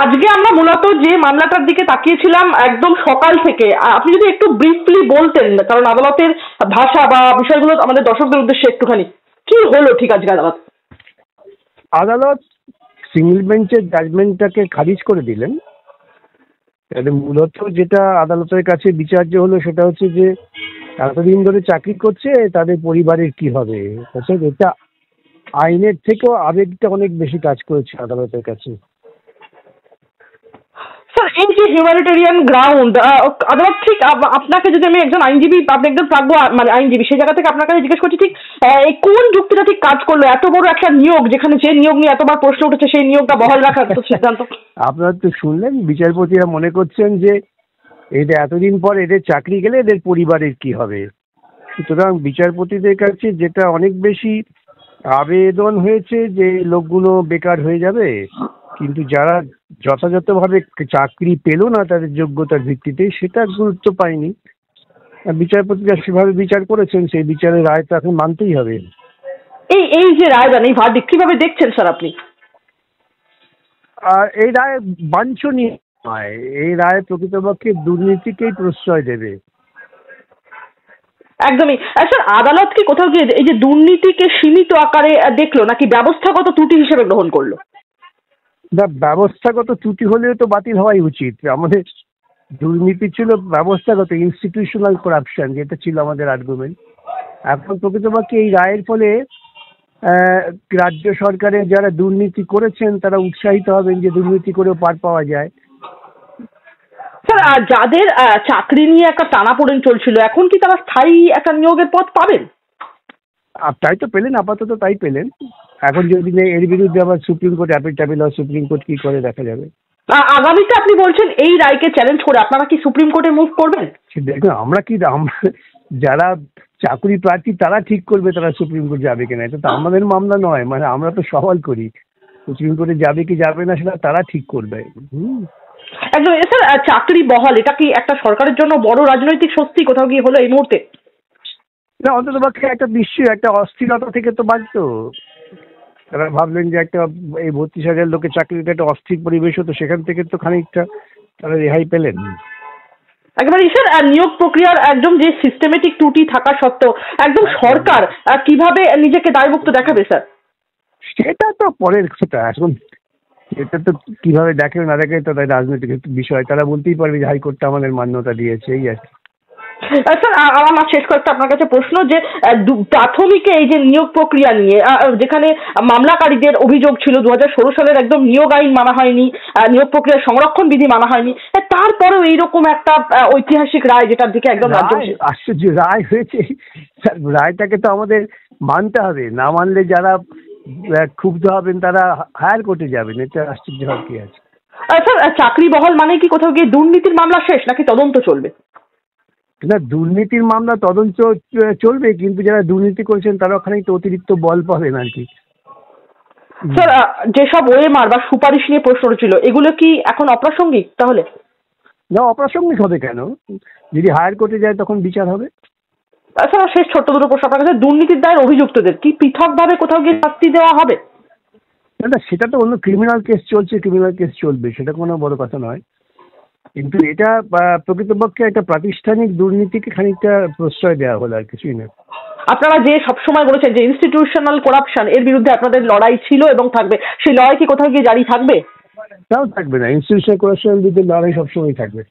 আজকে আমরা মূলত যে মামলাটার দিকে তাকিয়েছিলাম একদম সকাল থেকে, আপনি যদি একটু ব্রিফলি বলতেন, কারণ আদালতের ভাষা বা বিষয়গুলো আমাদের দর্শকদের উদ্দেশ্যে একটুখানি, কি হলো ঠিক আজকে আদালত? আদালত সিঙ্গেল বেঞ্চের জাজমেন্টটাকে খারিজ করে দিলেন। মূলত যেটা আদালতের কাছে বিচার্য হলো সেটা হচ্ছে যে এতদিন ধরে চাকরি করছে তাদের পরিবারের কি হবে। এটা আইনের থেকেও আবেগটা অনেক বেশি কাজ করেছে আদালতের কাছে। স্যার, এই যে হিউম্যানিটেরিয়ান গ্রাউন্ড, আদালত ঠিক আপনাকে যদি আমি একজন আইনজীবী, আপনি একজন প্রাজ্ঞ মানে আইনজীবী, সেই জায়গা থেকে আপনার কাছে জিজ্ঞেস করছি, ঠিক কোন যুক্তিটা ঠিক কাজ করলো? এত বড় একটা নিয়োগ, যেখানে যে নিয়োগ নিয়ে এতবার প্রশ্ন উঠেছে, সেই নিয়োগটা বহাল রাখার তো সিদ্ধান্ত। আপনারা তো শুনলেন, বিচারপতিরা মনে করছেন যে এটা এতদিন পর এদের চাকরি গেলে এদের পরিবারের কি হবে। সুতরাং বিচারপতিদের কাছে যেটা অনেক বেশি আবেদন হয়েছে যে লোকগুলো বেকার হয়ে যাবে, কিন্তু যারা যথাযথভাবে চাকরি পেল না তাদের যোগ্যতার ভিত্তিতে, সেটা গুরুত্ব পায়নি। বিচারপতিরা সেভাবে বিচার করেছেন, সেই বিচারের রায় তো এখন মানতেই হবে। এই যে রায়দান, এই ভার্ডিক্ট কিভাবে দেখছেন স্যার আপনি? আর এই রায় বাঞ্ছনীয় নয়। এই রায় প্রকৃতপক্ষে দুর্নীতিকেই প্রশ্রয় দেবে। একদমই। স্যার, আদালত কি কোথাও গিয়ে এই যে দুর্নীতিকে সীমিত আকারে দেখলো, নাকি ব্যবস্থাগত ত্রুটি হিসেবে গ্রহণ করলো? ব্যবস্থাগত ত্রুটি হলেও তো বাতিল হওয়াই উচিত। আমাদের দুর্নীতি ছিল ব্যবস্থাগত, ইনস্টিটিউশনাল করাপশন, যেটা ছিল আমাদের আর্গুমেন্ট। এখন প্রকৃতপক্ষে এই রায়ের ফলে রাজ্য সরকারের যারা দুর্নীতি করেছেন তারা উৎসাহিত হবেন যে দুর্নীতি করেও পার পাওয়া যায়। স্যার, যাদের চাকরি নিয়ে একটা টানাপোড়েন চলছিল, এখন কি তারা স্থায়ী একটা নিয়োগের পথ পাবেন? তাই তো পেলেন, আপাতত তাই পেলেন। এখন যদি এর বিরুদ্ধে আবার সুপ্রিম কোর্ট অ্যাপিল ট্যাপিল হয়, সুপ্রিম কোর্ট কি করে দেখা যাবে। আগামীতে আপনি বলছেন এই রায়কে চ্যালেঞ্জ করে আপনারা কি সুপ্রিম কোর্টে মুভ করবেন? দেখুন, আমরা যারা চাকরি প্রার্থী তারা ঠিক করবে তারা সুপ্রিম কোর্ট যাবে কিনা। এটা তো আমাদের মামলা নয়, মানে আমরা তো সওয়াল করি। সুপ্রিম কোর্টে যাবে কি যাবে না সেটা তারা ঠিক করবে। একদম। স্যার, চাকরি বহাল, এটা কি একটা সরকারের জন্য বড় রাজনৈতিক স্বস্তি কোথাও গিয়ে হলো এই মুহূর্তে? না, অন্তত পক্ষে একটা একটা অস্থিরতা থেকে তো বাঁচতো। তারা ভাবলেন যে একটা এই 32,000 লোকের চাকরিটা একটা অস্থির পরিবেশ হতো, সেখান থেকে তো খানিকটা তারা রেহাই পেলেন। একেবারে। স্যার, নিয়োগ প্রক্রিয়ার একদম যে সিস্টেমেটিক ত্রুটি থাকা সত্ত্বেও একদম সরকার কিভাবে নিজেকে দায়মুক্ত দেখাবে স্যার? সেটা তো পরের কথা। এখন এটা তো কিভাবে দেখে না দেখে তো তাই রাজনৈতিক বিষয়। তারা বলতেই পারবে যে হাইকোর্টটা আমাদের মান্যতা দিয়েছে, এই আর কি। স্যার, আমার শেষ কয়েকটা আপনার কাছে প্রশ্ন, যে প্রাথমিকে এই যে নিয়োগ প্রক্রিয়া নিয়ে, যেখানে মামলাকারীদের অভিযোগ ছিল 2016 সালের একদম নিয়োগ আইন মানা হয়নি, নিয়োগ প্রক্রিয়া সংরক্ষণ বিধি মানা হয়নি, তারপরেও এইরক্ষম একটা ঐতিহাসিক রায়, যেটার দিকে একদম আশ্চর্য রায় হয়েছে। রায়টাকে তো আমাদের মানতে হবে, না মানলে যারা ক্ষুব্ধ হবেন তারা হায়ার কোর্টে যাবেন। এটা আশ্চর্য হওয়ার কি আছে? স্যার, চাকরি বহাল মানে কি কোথাও গিয়ে দুর্নীতির মামলা শেষ, নাকি তদন্ত চলবে? না, দুর্নীতির মামলা তদন্ত চলবে, কিন্তু যারা দুর্নীতি করেছেন তারা ওখানে তো অতিরিক্ত বল পাবেন আর কি। স্যার, যেসব ওএমআর বা সুপারিশ নিয়ে প্রশ্ন ছিল, এগুলো কি এখন অপ্রাসঙ্গিক তাহলে? না, অপ্রাসঙ্গিক হবে কেন? যদি হায়ার কোর্টে যায় তখন বিচার হবে। স্যার, শেষ ছোট্ট দুটো প্রশ্ন আপনার কাছে, দুর্নীতির দায়ের অভিযুক্তদের কি পৃথকভাবে কোথাও গিয়ে শাস্তি দেওয়া হবে? না, সেটা তো অন্য ক্রিমিনাল কেস চলছে, ক্রিমিনাল কেস চলবে, সেটা কোনো বড় কথা নয়। কিন্তু এটা প্রকৃতপক্ষে একটা প্রাতিষ্ঠানিক দুর্নীতিকে খানিকটা প্রশ্রয় দেওয়া হলো, আর কিছুই না। আপনারা যে সবসময় বলেছেন যে ইনস্টিটিউশনাল করাপশন, এর বিরুদ্ধে আপনাদের লড়াই ছিল এবং থাকবে, সেই লড়াই কি কোথাও গিয়ে জারি থাকবে? তাও থাকবে না, ইনস্টিটিউশনাল করাপশনের বিরুদ্ধে লড়াই সবসময় থাকবে।